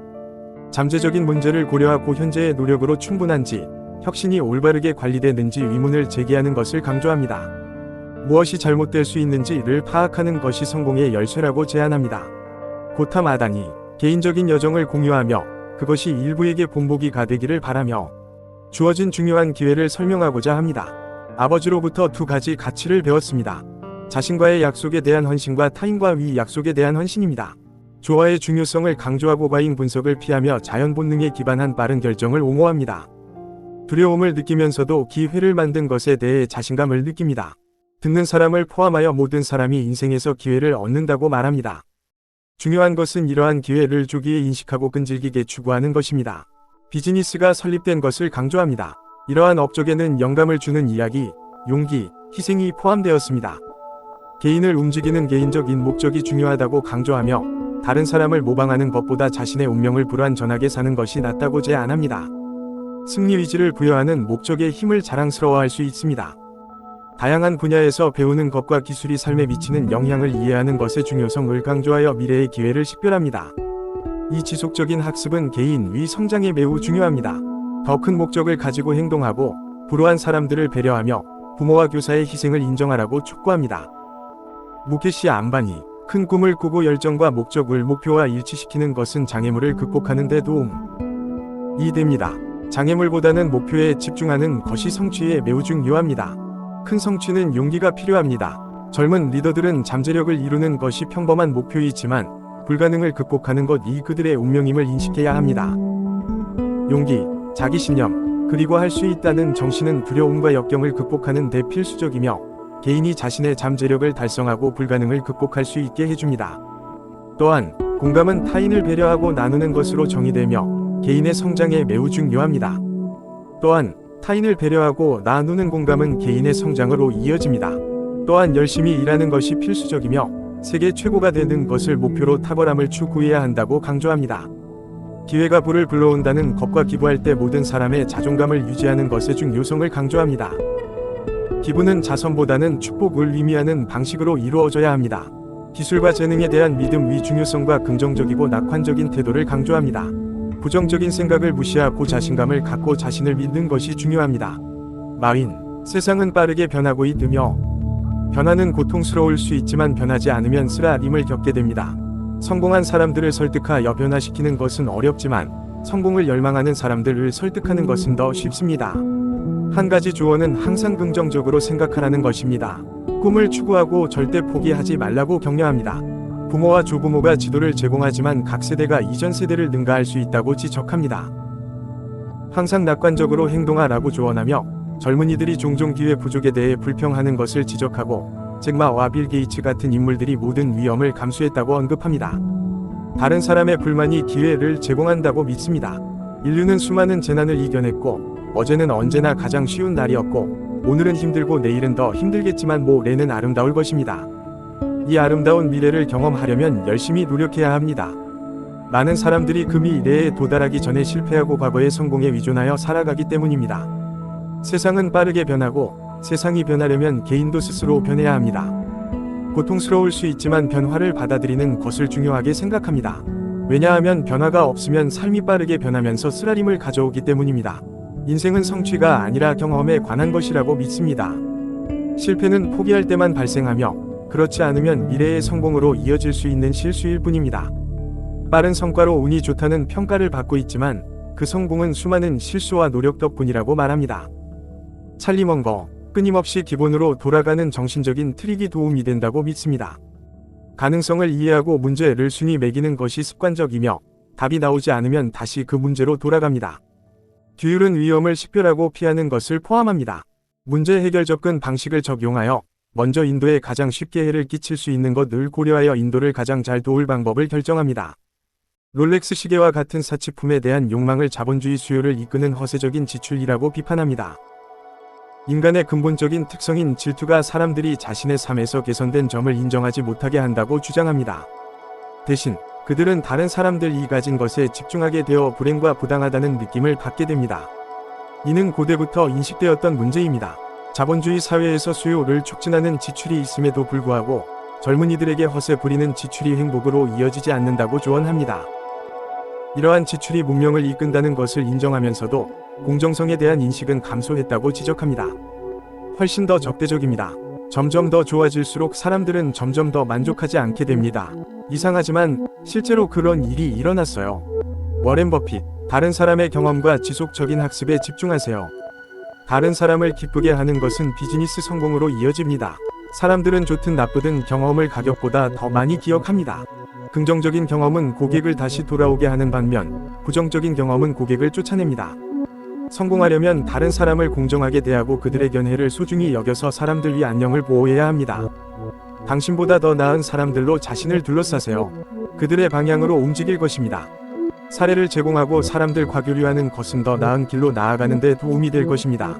잠재적인 문제를 고려하고 현재의 노력으로 충분한지, 혁신이 올바르게 관리되는지 의문을 제기하는 것을 강조합니다. 무엇이 잘못될 수 있는지를 파악하는 것이 성공의 열쇠라고 제안합니다. 고탐 아단이 개인적인 여정을 공유하며 그것이 일부에게 본보기가 되기를 바라며 주어진 중요한 기회를 설명하고자 합니다. 아버지로부터 두 가지 가치를 배웠습니다. 자신과의 약속에 대한 헌신과 타인과 위 약속에 대한 헌신입니다. 조화의 중요성을 강조하고 과잉 분석을 피하며 자연 본능에 기반한 빠른 결정을 옹호합니다. 두려움을 느끼면서도 기회를 만든 것에 대해 자신감을 느낍니다. 듣는 사람을 포함하여 모든 사람이 인생에서 기회를 얻는다고 말합니다. 중요한 것은 이러한 기회를 조기에 인식하고 끈질기게 추구하는 것입니다. 비즈니스가 설립된 것을 강조합니다. 이러한 업적에는 영감을 주는 이야기, 용기, 희생이 포함되었습니다. 개인을 움직이는 개인적인 목적이 중요하다고 강조하며 다른 사람을 모방하는 것보다 자신의 운명을 불완전하게 사는 것이 낫다고 제안합니다. 승리 의지를 부여하는 목적의 힘을 자랑스러워할 수 있습니다. 다양한 분야에서 배우는 것과 기술이 삶에 미치는 영향을 이해하는 것의 중요성을 강조하여 미래의 기회를 식별합니다. 이 지속적인 학습은 개인 위 성장에 매우 중요합니다. 더 큰 목적을 가지고 행동하고 불우한 사람들을 배려하며 부모와 교사의 희생을 인정하라고 촉구합니다. 무케시 안바니, 큰 꿈을 꾸고 열정과 목적을 목표와 일치시키는 것은 장애물을 극복하는 데 도움이 됩니다. 장애물보다는 목표에 집중하는 것이 성취에 매우 중요합니다. 큰 성취는 용기가 필요합니다. 젊은 리더들은 잠재력을 이루는 것이 평범한 목표이지만 불가능을 극복하는 것이 그들의 운명임을 인식해야 합니다. 용기, 자기신념, 그리고 할 수 있다는 정신은 두려움과 역경을 극복하는 데 필수적이며 개인이 자신의 잠재력을 달성하고 불가능을 극복할 수 있게 해줍니다. 또한 공감은 타인을 배려하고 나누는 것으로 정의되며 개인의 성장에 매우 중요합니다. 또한 타인을 배려하고 나누는 공감은 개인의 성장으로 이어집니다. 또한 열심히 일하는 것이 필수적이며 세계 최고가 되는 것을 목표로 탁월함을 추구해야 한다고 강조합니다. 기회가 부를 불러온다는 것과 기부할 때 모든 사람의 자존감을 유지하는 것의 중요성을 강조합니다. 기부는 자선보다는 축복을 의미하는 방식으로 이루어져야 합니다. 기술과 재능에 대한 믿음 위 중요성과 긍정적이고 낙관적인 태도를 강조합니다. 부정적인 생각을 무시하고 자신감을 갖고 자신을 믿는 것이 중요합니다. 마윈, 세상은 빠르게 변하고 있으며 변화는 고통스러울 수 있지만 변하지 않으면 쓰라림을 겪게 됩니다. 성공한 사람들을 설득하여 변화시키는 것은 어렵지만 성공을 열망하는 사람들을 설득하는 것은 더 쉽습니다. 한 가지 조언은 항상 긍정적으로 생각하라는 것입니다. 꿈을 추구하고 절대 포기하지 말라고 격려합니다. 부모와 조부모가 지도를 제공하지만 각 세대가 이전 세대를 능가할 수 있다고 지적합니다. 항상 낙관적으로 행동하라고 조언하며 젊은이들이 종종 기회 부족에 대해 불평하는 것을 지적하고 잭마와 빌 게이츠 같은 인물들이 모든 위험을 감수했다고 언급합니다. 다른 사람의 불만이 기회를 제공한다고 믿습니다. 인류는 수많은 재난을 이겨냈고 어제는 언제나 가장 쉬운 날이었고 오늘은 힘들고 내일은 더 힘들겠지만 모레는 아름다울 것입니다. 이 아름다운 미래를 경험하려면 열심히 노력해야 합니다. 많은 사람들이 그 미래에 도달하기 전에 실패하고 과거의 성공에 의존하여 살아가기 때문입니다. 세상은 빠르게 변하고 세상이 변하려면 개인도 스스로 변해야 합니다. 고통스러울 수 있지만 변화를 받아들이는 것을 중요하게 생각합니다. 왜냐하면 변화가 없으면 삶이 빠르게 변하면서 쓰라림을 가져오기 때문입니다. 인생은 성취가 아니라 경험에 관한 것이라고 믿습니다. 실패는 포기할 때만 발생하며 그렇지 않으면 미래의 성공으로 이어질 수 있는 실수일 뿐입니다. 빠른 성과로 운이 좋다는 평가를 받고 있지만 그 성공은 수많은 실수와 노력 덕분이라고 말합니다. 찰리 먼거, 끊임없이 기본으로 돌아가는 정신적인 트릭이 도움이 된다고 믿습니다. 가능성을 이해하고 문제를 순위 매기는 것이 습관적이며 답이 나오지 않으면 다시 그 문제로 돌아갑니다. 규율은 위험을 식별하고 피하는 것을 포함합니다. 문제 해결 접근 방식을 적용하여 먼저 인도에 가장 쉽게 해를 끼칠 수 있는 것을 고려하여 인도를 가장 잘 도울 방법을 결정합니다. 롤렉스 시계와 같은 사치품에 대한 욕망을 자본주의 수요를 이끄는 허세적인 지출이라고 비판합니다. 인간의 근본적인 특성인 질투가 사람들이 자신의 삶에서 개선된 점을 인정하지 못하게 한다고 주장합니다. 대신 그들은 다른 사람들이 가진 것에 집중하게 되어 불행과 부당하다는 느낌을 받게 됩니다. 이는 고대부터 인식되었던 문제입니다. 자본주의 사회에서 수요를 촉진하는 지출이 있음에도 불구하고 젊은이들에게 허세 부리는 지출이 행복으로 이어지지 않는다고 조언합니다. 이러한 지출이 문명을 이끈다는 것을 인정하면서도 공정성에 대한 인식은 감소했다고 지적합니다. 훨씬 더 적대적입니다. 점점 더 좋아질수록 사람들은 점점 더 만족하지 않게 됩니다. 이상하지만 실제로 그런 일이 일어났어요. 워렌 버핏, 다른 사람의 경험과 지속적인 학습에 집중하세요. 다른 사람을 기쁘게 하는 것은 비즈니스 성공으로 이어집니다. 사람들은 좋든 나쁘든 경험을 가격보다 더 많이 기억합니다. 긍정적인 경험은 고객을 다시 돌아오게 하는 반면 부정적인 경험은 고객을 쫓아냅니다. 성공하려면 다른 사람을 공정하게 대하고 그들의 견해를 소중히 여겨서 사람들 위 안녕을 보호해야 합니다. 당신보다 더 나은 사람들로 자신을 둘러싸세요. 그들의 방향으로 움직일 것입니다. 사례를 제공하고 사람들과 교류하는 것은 더 나은 길로 나아가는 데 도움이 될 것입니다.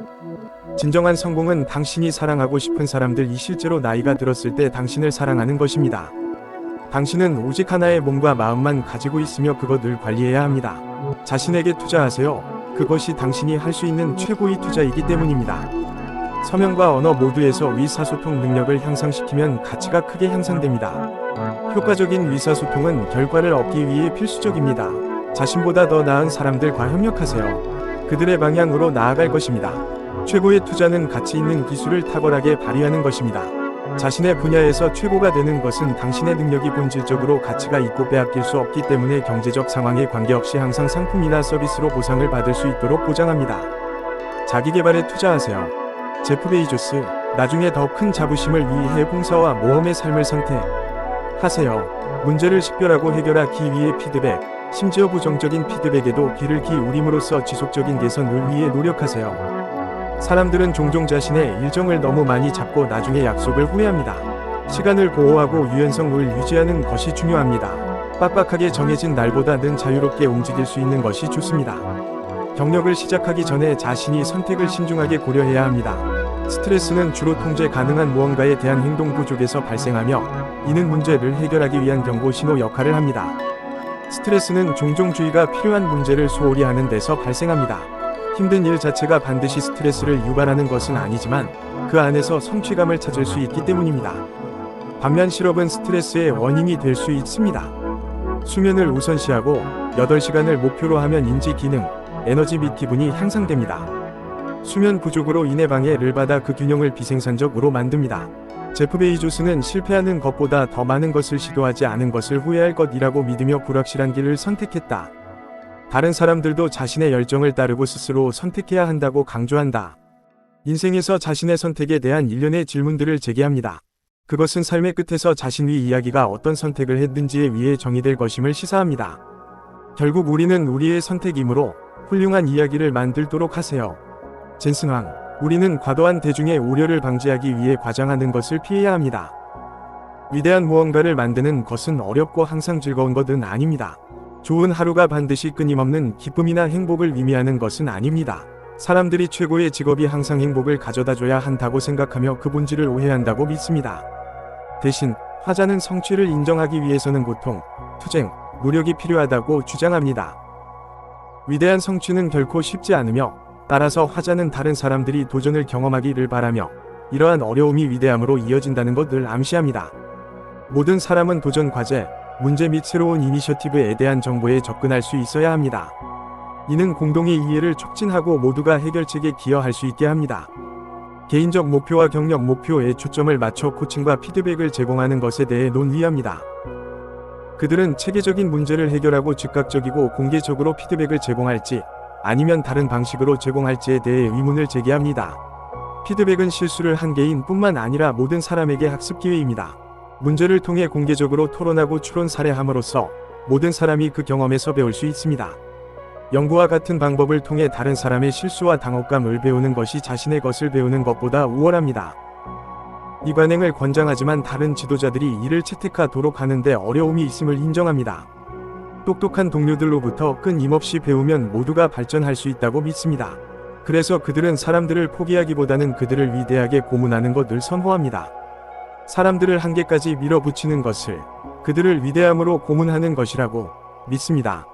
진정한 성공은 당신이 사랑하고 싶은 사람들이 실제로 나이가 들었을 때 당신을 사랑하는 것입니다. 당신은 오직 하나의 몸과 마음만 가지고 있으며 그것을 관리해야 합니다. 자신에게 투자하세요. 그것이 당신이 할 수 있는 최고의 투자이기 때문입니다. 서명과 언어 모두에서 의사소통 능력을 향상시키면 가치가 크게 향상됩니다. 효과적인 의사소통은 결과를 얻기 위해 필수적입니다. 자신보다 더 나은 사람들과 협력하세요. 그들의 방향으로 나아갈 것입니다. 최고의 투자는 가치 있는 기술을 탁월하게 발휘하는 것입니다. 자신의 분야에서 최고가 되는 것은 당신의 능력이 본질적으로 가치가 있고 빼앗길 수 없기 때문에 경제적 상황에 관계없이 항상 상품이나 서비스로 보상을 받을 수 있도록 보장합니다. 자기개발에 투자하세요. 제프 베이조스, 나중에 더 큰 자부심을 위해 봉사와 모험의 삶을 선택하세요. 문제를 식별하고 해결하기 위해 피드백, 심지어 부정적인 피드백에도 귀를 기울임으로써 지속적인 개선을 위해 노력하세요. 사람들은 종종 자신의 일정을 너무 많이 잡고 나중에 약속을 후회합니다. 시간을 보호하고 유연성을 유지하는 것이 중요합니다. 빡빡하게 정해진 날보다는 자유롭게 움직일 수 있는 것이 좋습니다. 경력을 시작하기 전에 자신이 선택을 신중하게 고려해야 합니다. 스트레스는 주로 통제 가능한 무언가에 대한 행동 부족에서 발생하며 이는 문제를 해결하기 위한 경고 신호 역할을 합니다. 스트레스는 종종 주의가 필요한 문제를 소홀히 하는 데서 발생합니다. 힘든 일 자체가 반드시 스트레스를 유발하는 것은 아니지만 그 안에서 성취감을 찾을 수 있기 때문입니다. 반면 실업은 스트레스의 원인이 될 수 있습니다. 수면을 우선시하고 8시간을 목표로 하면 인지 기능, 에너지 및 기분이 향상됩니다. 수면 부족으로 인해 방해를 받아 그 균형을 비생산적으로 만듭니다. 제프 베이조스는 실패하는 것보다 더 많은 것을 시도하지 않은 것을 후회할 것이라고 믿으며 불확실한 길을 선택했다. 다른 사람들도 자신의 열정을 따르고 스스로 선택해야 한다고 강조한다. 인생에서 자신의 선택에 대한 일련의 질문들을 제기합니다. 그것은 삶의 끝에서 자신의 이야기가 어떤 선택을 했는지에 의해 정의될 것임을 시사합니다. 결국 우리는 우리의 선택이므로 훌륭한 이야기를 만들도록 하세요. 젠슨왕, 우리는 과도한 대중의 우려를 방지하기 위해 과장하는 것을 피해야 합니다. 위대한 무언가를 만드는 것은 어렵고 항상 즐거운 것은 아닙니다. 좋은 하루가 반드시 끊임없는 기쁨이나 행복을 의미하는 것은 아닙니다. 사람들이 최고의 직업이 항상 행복을 가져다줘야 한다고 생각하며 그 본질을 오해한다고 믿습니다. 대신 화자는 성취를 인정하기 위해서는 고통, 투쟁, 노력이 필요하다고 주장합니다. 위대한 성취는 결코 쉽지 않으며 따라서 화자는 다른 사람들이 도전을 경험하기를 바라며 이러한 어려움이 위대함으로 이어진다는 것을 암시합니다. 모든 사람은 도전 과제, 문제 및 새로운 이니셔티브에 대한 정보에 접근할 수 있어야 합니다. 이는 공동의 이해를 촉진하고 모두가 해결책에 기여할 수 있게 합니다. 개인적 목표와 경력 목표에 초점을 맞춰 코칭과 피드백을 제공하는 것에 대해 논의합니다. 그들은 체계적인 문제를 해결하고 즉각적이고 공개적으로 피드백을 제공할지 아니면 다른 방식으로 제공할지에 대해 의문을 제기합니다. 피드백은 실수를 한 개인뿐만 아니라 모든 사람에게 학습 기회입니다. 문제를 통해 공개적으로 토론하고 추론 사례함으로써 모든 사람이 그 경험에서 배울 수 있습니다. 연구와 같은 방법을 통해 다른 사람의 실수와 당혹감을 배우는 것이 자신의 것을 배우는 것보다 우월합니다. 이 관행을 권장하지만 다른 지도자들이 이를 채택하도록 하는데 어려움이 있음을 인정합니다. 똑똑한 동료들로부터 끊임없이 배우면 모두가 발전할 수 있다고 믿습니다. 그래서 그들은 사람들을 포기하기보다는 그들을 위대하게 고문하는 것을 선호합니다. 사람들을 한계까지 밀어붙이는 것을 그들을 위대함으로 고문하는 것이라고 믿습니다.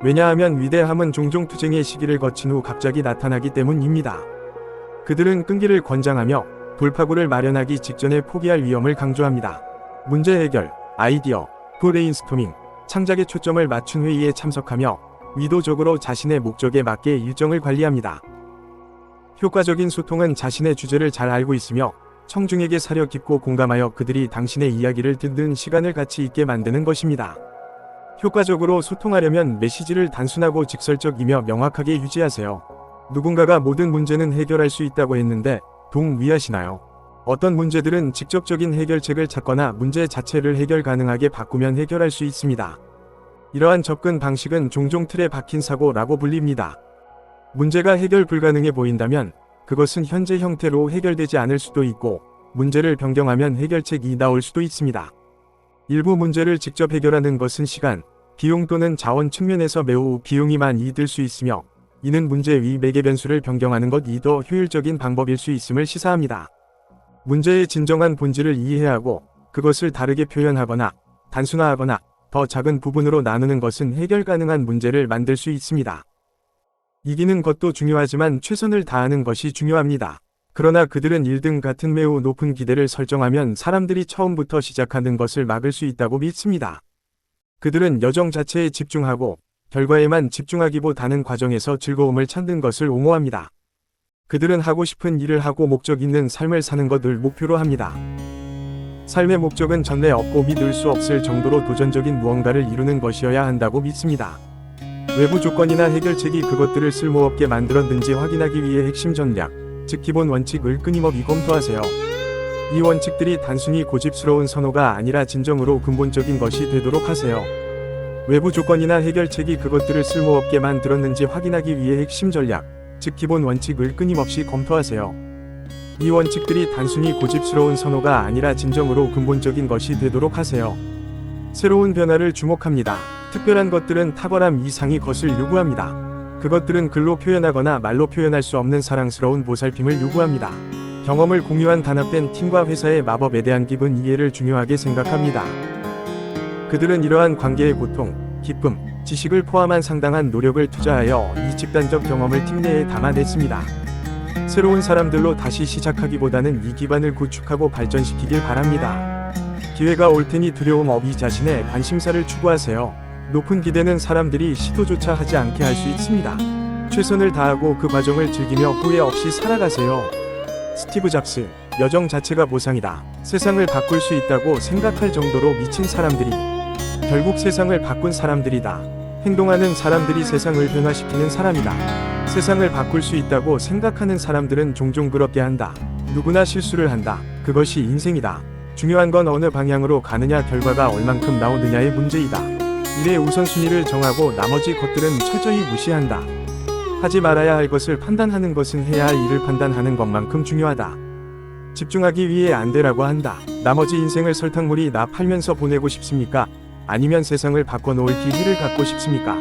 왜냐하면 위대함은 종종 투쟁의 시기를 거친 후 갑자기 나타나기 때문입니다. 그들은 끈기를 권장하며 돌파구를 마련하기 직전에 포기할 위험을 강조합니다. 문제 해결, 아이디어, 브레인스토밍, 창작에 초점을 맞춘 회의에 참석하며 의도적으로 자신의 목적에 맞게 일정을 관리합니다. 효과적인 소통은 자신의 주제를 잘 알고 있으며 청중에게 사려 깊고 공감하여 그들이 당신의 이야기를 듣는 시간을 가치 있게 만드는 것입니다. 효과적으로 소통하려면 메시지를 단순하고 직설적이며 명확하게 유지하세요. 누군가가 모든 문제는 해결할 수 있다고 했는데 동의하시나요? 어떤 문제들은 직접적인 해결책을 찾거나 문제 자체를 해결 가능하게 바꾸면 해결할 수 있습니다. 이러한 접근 방식은 종종 틀에 박힌 사고라고 불립니다. 문제가 해결 불가능해 보인다면 그것은 현재 형태로 해결되지 않을 수도 있고 문제를 변경하면 해결책이 나올 수도 있습니다. 일부 문제를 직접 해결하는 것은 시간, 비용 또는 자원 측면에서 매우 비용이 많이 들 수 있으며 이는 문제의 매개 변수를 변경하는 것이 더 효율적인 방법일 수 있음을 시사합니다. 문제의 진정한 본질을 이해하고 그것을 다르게 표현하거나 단순화하거나 더 작은 부분으로 나누는 것은 해결 가능한 문제를 만들 수 있습니다. 이기는 것도 중요하지만 최선을 다하는 것이 중요합니다. 그러나 그들은 1등 같은 매우 높은 기대를 설정하면 사람들이 처음부터 시작하는 것을 막을 수 있다고 믿습니다. 그들은 여정 자체에 집중하고 결과에만 집중하기보다는 과정에서 즐거움을 찾는 것을 옹호합니다. 그들은 하고 싶은 일을 하고 목적 있는 삶을 사는 것을 목표로 합니다. 삶의 목적은 전례 없고 믿을 수 없을 정도로 도전적인 무언가를 이루는 것이어야 한다고 믿습니다. 외부 조건이나 해결책이 그것들을 쓸모없게 만들었는지 확인하기 위해 핵심 전략, 즉 기본 원칙을 끊임없이 검토하세요. 이 원칙들이 단순히 고집스러운 선호가 아니라 진정으로 근본적인 것이 되도록 하세요. 외부 조건이나 해결책이 그것들을 쓸모없게 만들었는지 확인하기 위해 핵심 전략, 즉 기본 원칙을 끊임없이 검토하세요. 이 원칙들이 단순히 고집스러운 선호가 아니라 진정으로 근본적인 것이 되도록 하세요. 새로운 변화를 주목합니다. 특별한 것들은 탁월함 이상의 것을 요구합니다. 그것들은 글로 표현하거나 말로 표현할 수 없는 사랑스러운 보살핌을 요구합니다. 경험을 공유한 단합된 팀과 회사의 마법에 대한 깊은 이해를 중요하게 생각합니다. 그들은 이러한 관계의 고통, 기쁨, 지식을 포함한 상당한 노력을 투자하여 이 집단적 경험을 팀 내에 담아냈습니다. 새로운 사람들로 다시 시작하기보다는 이 기반을 구축하고 발전시키길 바랍니다. 기회가 올 테니 두려움 없이 자신의 관심사를 추구하세요. 높은 기대는 사람들이 시도조차 하지 않게 할 수 있습니다. 최선을 다하고 그 과정을 즐기며 후회 없이 살아가세요. 스티브 잡스, 여정 자체가 보상이다. 세상을 바꿀 수 있다고 생각할 정도로 미친 사람들이 결국 세상을 바꾼 사람들이다. 행동하는 사람들이 세상을 변화시키는 사람이다. 세상을 바꿀 수 있다고 생각하는 사람들은 종종 그렇게 한다. 누구나 실수를 한다. 그것이 인생이다. 중요한 건 어느 방향으로 가느냐, 결과가 얼만큼 나오느냐의 문제이다. 일의 우선순위를 정하고 나머지 것들은 철저히 무시한다. 하지 말아야 할 것을 판단하는 것은 해야 할 일을 판단하는 것만큼 중요하다. 집중하기 위해 안 되라고 한다. 나머지 인생을 설탕물이 나 팔면서 보내고 싶습니까? 아니면 세상을 바꿔놓을 기회를 갖고 싶습니까?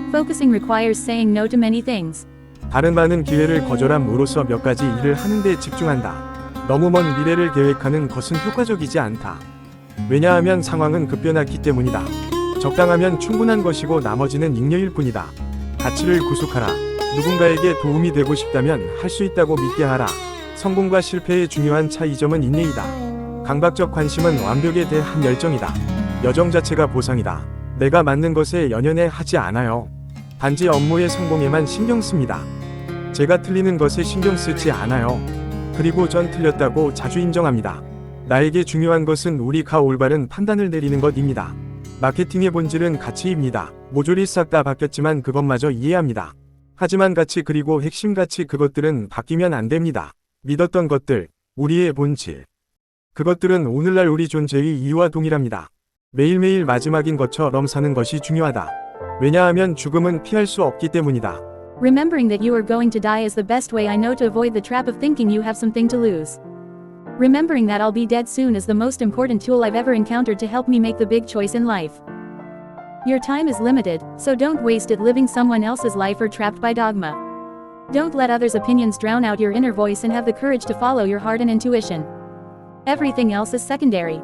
Focusing requires saying no to many things. 다른 많은 기회를 거절함으로써 몇 가지 일을 하는 데 집중한다. 너무 먼 미래를 계획하는 것은 효과적이지 않다. 왜냐하면 상황은 급변하기 때문이다. 적당하면 충분한 것이고 나머지는 잉여일 뿐이다. 가치를 구속하라. 누군가에게 도움이 되고 싶다면 할 수 있다고 믿게 하라. 성공과 실패의 중요한 차이점은 인내이다. 강박적 관심은 완벽에 대한 열정이다. 여정 자체가 보상이다. 내가 맞는 것에 연연해 하지 않아요. 단지 업무의 성공에만 신경 씁니다. 제가 틀리는 것에 신경 쓰지 않아요. 그리고 전 틀렸다고 자주 인정합니다. 나에게 중요한 것은 우리가 올바른 판단을 내리는 것입니다. 마케팅의 본질은 가치입니다. 모조리 싹 다 바뀌었지만 그것마저 이해합니다. 하지만 가치, 그리고 핵심 가치, 그것들은 바뀌면 안 됩니다. 믿었던 것들, 우리의 본질. 그것들은 오늘날 우리 존재의 이유와 동일합니다. 매일매일 마지막인 것처럼 사는 것이 중요하다. 왜냐하면 죽음은 피할 수 없기 때문이다. Remembering that you are going to die is the best way I know to avoid the trap of thinking you have something to lose. Remembering that I'll be dead soon is the most important tool I've ever encountered to help me make the big choice in life. Your time is limited, so don't waste it living someone else's life or trapped by dogma. Don't let others' opinions drown out your inner voice and have the courage to follow your heart and intuition. Everything else is secondary.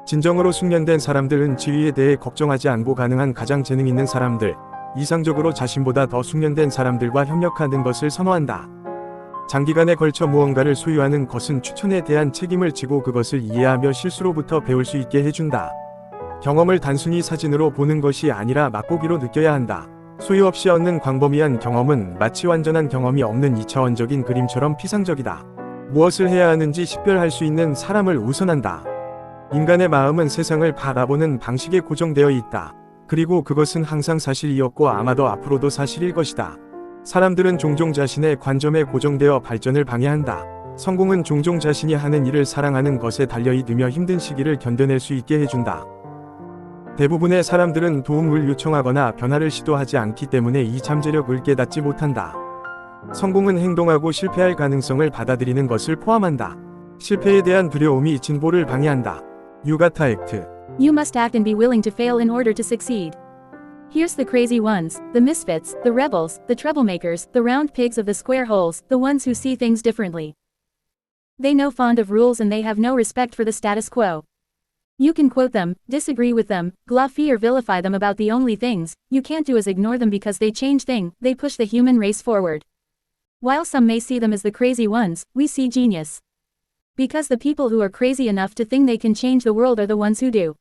진정으로 숙련된 사람들은 지위에 대해 걱정하지 않고 가능한 가장 재능 있는 사람들, 이상적으로 자신보다 더 숙련된 사람들과 협력하는 것을 선호한다. 장기간에 걸쳐 무언가를 소유하는 것은 추천에 대한 책임을 지고 그것을 이해하며 실수로부터 배울 수 있게 해준다. 경험을 단순히 사진으로 보는 것이 아니라 맛보기로 느껴야 한다. 소유 없이 얻는 광범위한 경험은 마치 완전한 경험이 없는 2차원적인 그림처럼 피상적이다. 무엇을 해야 하는지 식별할 수 있는 사람을 우선한다. 인간의 마음은 세상을 바라보는 방식에 고정되어 있다. 그리고 그것은 항상 사실이었고 아마도 앞으로도 사실일 것이다. 사람들은 종종 자신의 관점에 고정되어 발전을 방해한다. 성공은 종종 자신이 하는 일을 사랑하는 것에 달려있으며 힘든 시기를 견뎌낼 수 있게 해준다. 대부분의 사람들은 도움을 요청하거나 변화를 시도하지 않기 때문에 이 잠재력을 깨닫지 못한다. 성공은 행동하고 실패할 가능성을 받아들이는 것을 포함한다. 실패에 대한 두려움이 진보를 방해한다. You gotta act. You must act and be willing to fail in order to succeed. Here's the crazy ones, the misfits, the rebels, the troublemakers, the round pigs of the square holes, the ones who see things differently. They know fond of rules and they have no respect for the status quo. You can quote them, disagree with them, bluffy or vilify them about the only things you can't do is ignore them because they change things, they push the human race forward. While some may see them as the crazy ones, we see genius. Because the people who are crazy enough to think they can change the world are the ones who do.